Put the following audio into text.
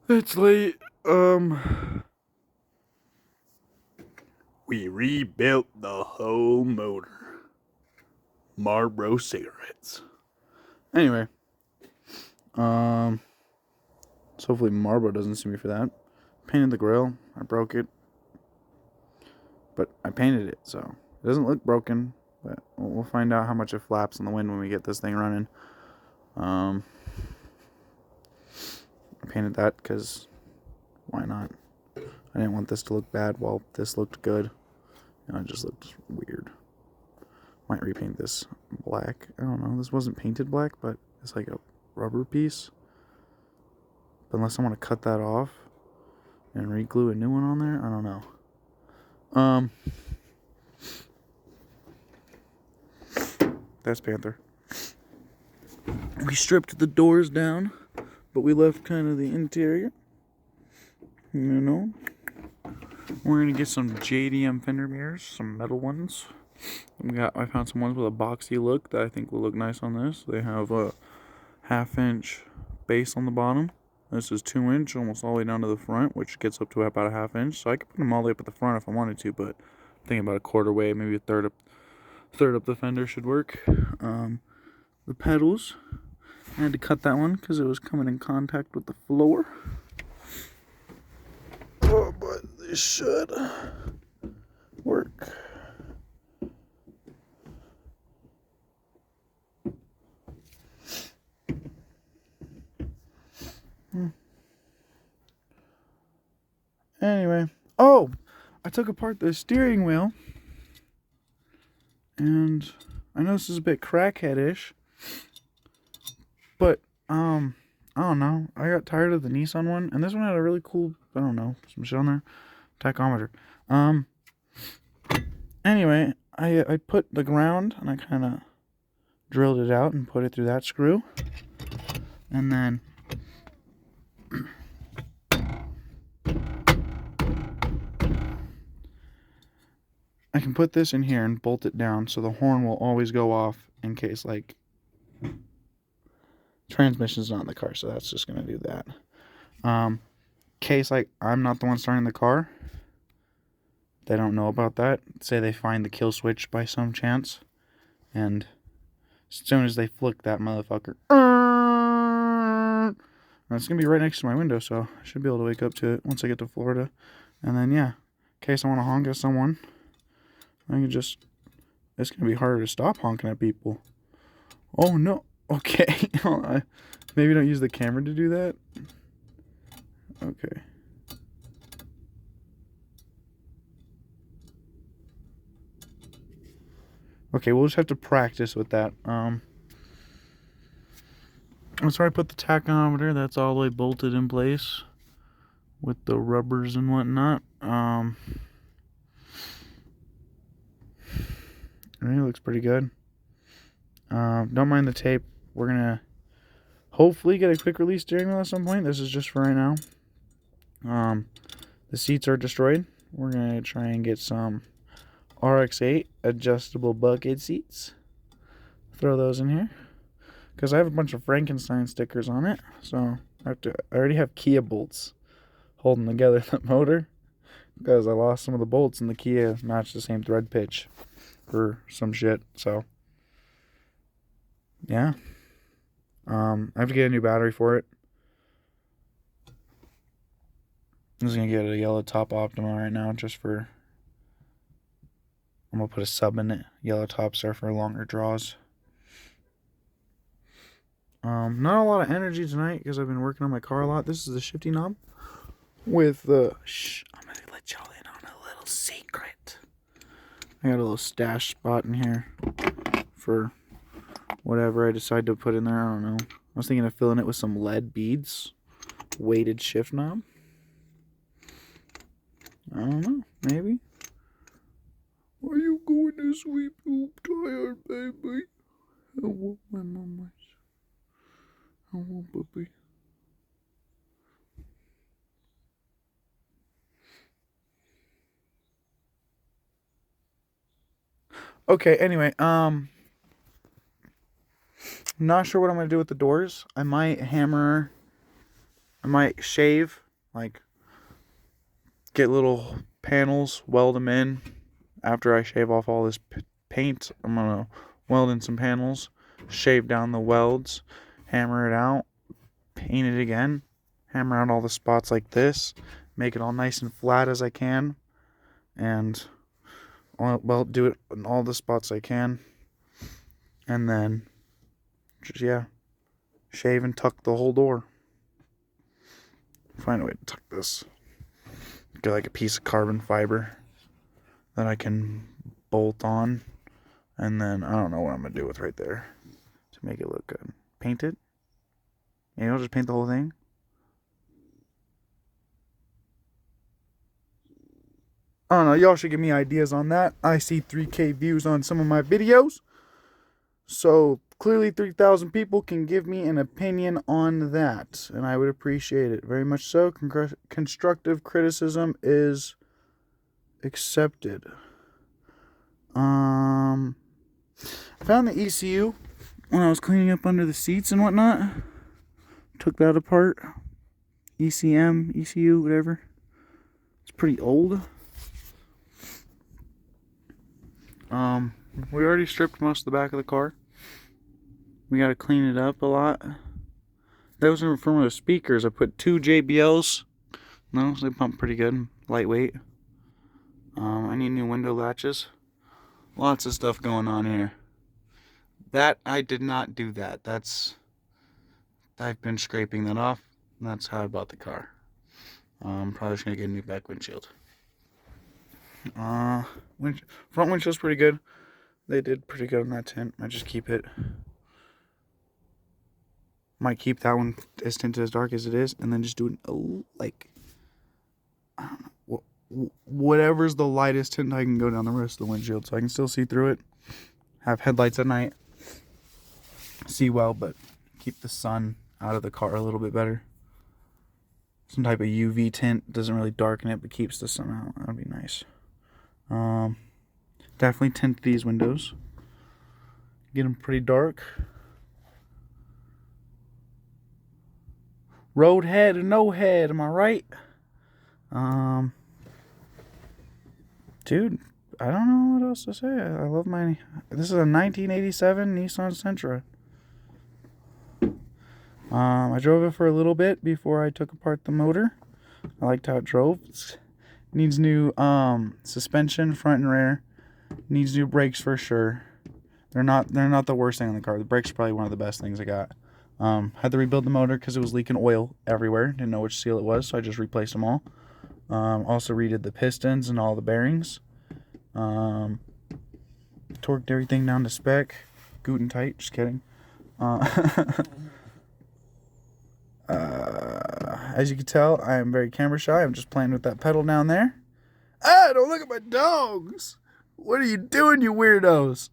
It's late. We rebuilt the whole motor. Marlboro cigarettes. Anyway, so hopefully Marlboro doesn't sue me for that. Painted the grill. I broke it, but I painted it, so it doesn't look broken. But we'll find out how much it flaps in the wind when we get this thing running. I painted that because why not? I didn't want this to look bad while this looked good. It just looked weird. Might repaint this black. I don't know. This wasn't painted black, but it's like a rubber piece. But unless I want to cut that off and re-glue a new one on there, I don't know. That's Panther. We stripped the doors down, but we left kind of the interior. You know? We're gonna get some JDM fender mirrors, some metal ones. I found some ones with a boxy look that I think will look nice on this. They have a 1/2-inch base on the bottom. This is 2-inch, almost all the way down to the front, which gets up to about a 1/2 inch. So I could put them all the way up at the front if I wanted to, but I'm thinking about a quarter way, maybe a third up the fender should work. The pedals, I had to cut that one because it was coming in contact with the floor. Oh, but this should work. Anyway, oh, I took apart the steering wheel, and I know this is a bit crackhead-ish, but I don't know. I got tired of the Nissan one, and this one had a really cool, I don't know, some shit on there, tachometer. Anyway, I put the ground, and I kind of drilled it out and put it through that screw, and then I can put this in here and bolt it down so the horn will always go off in case, like, transmission's not in the car, so that's just going to do that. Case, like, I'm not the one starting the car. They don't know about that. Say they find the kill switch by some chance, and as soon as they flick that motherfucker, it's going to be right next to my window, so I should be able to wake up to it once I get to Florida. And then, yeah, in case I want to honk at someone, I can just, it's going to be harder to stop honking at people. Oh, no. Okay. Maybe don't use the camera to do that. Okay. Okay, we'll just have to practice with that. That's where I put the tachometer. That's all the way bolted in place with the rubbers and whatnot. I think it looks pretty good. Don't mind the tape. We're gonna hopefully get a quick release steering wheel at some point. This is just for right now. The seats are destroyed. We're gonna try and get some RX-8 adjustable bucket seats. Throw those in here because I have a bunch of Frankenstein stickers on it. So I already have Kia bolts holding together the motor because I lost some of the bolts and the Kia matched the same thread pitch or some shit. So yeah, I have to get a new battery for it. I'm just gonna get a yellow top Optima right now, just for. I'm gonna put a sub in it. Yellow tops are for longer draws. Not a lot of energy tonight because I've been working on my car a lot. This is the shifty knob with the. I'm gonna let y'all in on a little secret. I got a little stash spot in here for whatever I decide to put in there. I don't know. I was thinking of filling it with some lead beads. Weighted shift knob. I don't know. Maybe. Are you going to sleep, you tired baby? I want my mamas. I want baby. Okay, anyway, not sure what I'm gonna do with the doors. I might hammer I might shave, like get little panels, weld them in. After I shave off all this paint, I'm going to weld in some panels, shave down the welds, hammer it out, paint it again, hammer out all the spots like this, make it all nice and flat as I can, and do it in all the spots I can, and then just, yeah, shave and tuck the whole door. Find a way to tuck this. Get like a piece of carbon fiber that I can bolt on, and then I don't know what I'm gonna do with right there to make it look good. Paint it. Maybe I'll just paint the whole thing. I don't know. Y'all should give me ideas on that. I see 3K views on some of my videos, so clearly 3,000 people can give me an opinion on that, and I would appreciate it very much so. Constructive criticism is accepted. I found the ECU when I was cleaning up under the seats and whatnot. Took that apart. ECU, whatever. It's pretty old. We already stripped most of the back of the car. We gotta clean it up a lot. Those are from the speakers. I put 2 JBLs. No, they pump pretty good. Lightweight. I need new window latches. Lots of stuff going on here. That, I did not do that. I've been scraping that off. And that's how I bought the car. I'm probably just gonna get a new back windshield. Front windshield's pretty good. They did pretty good on that tint. I just keep it. Might keep that one as tinted as dark as it is, and then just do like, I don't know, whatever's the lightest tint I can go down the rest of the windshield, so I can still see through it. Have headlights at night, see well, but keep the sun out of the car a little bit better. Some type of UV tint, doesn't really darken it, but keeps the sun out. That'd be nice. Definitely tint these windows. Get them pretty dark. Road head or no head, am I right? Dude, I don't know what else to say. I love my... This is a 1987 Nissan Sentra. I drove it for a little bit before I took apart the motor. I liked how it drove. It needs new suspension, front and rear. Needs new brakes for sure. They're not the worst thing on the car. The brakes are probably one of the best things I got. Had to rebuild the motor because it was leaking oil everywhere. Didn't know which seal it was, so I just replaced them all. Also redid the pistons and all the bearings. Torqued everything down to spec. Guten tight, just kidding. As you can tell, I am very camera shy. I'm just playing with that pedal down there. Ah, don't look at my dogs! What are you doing, you weirdos?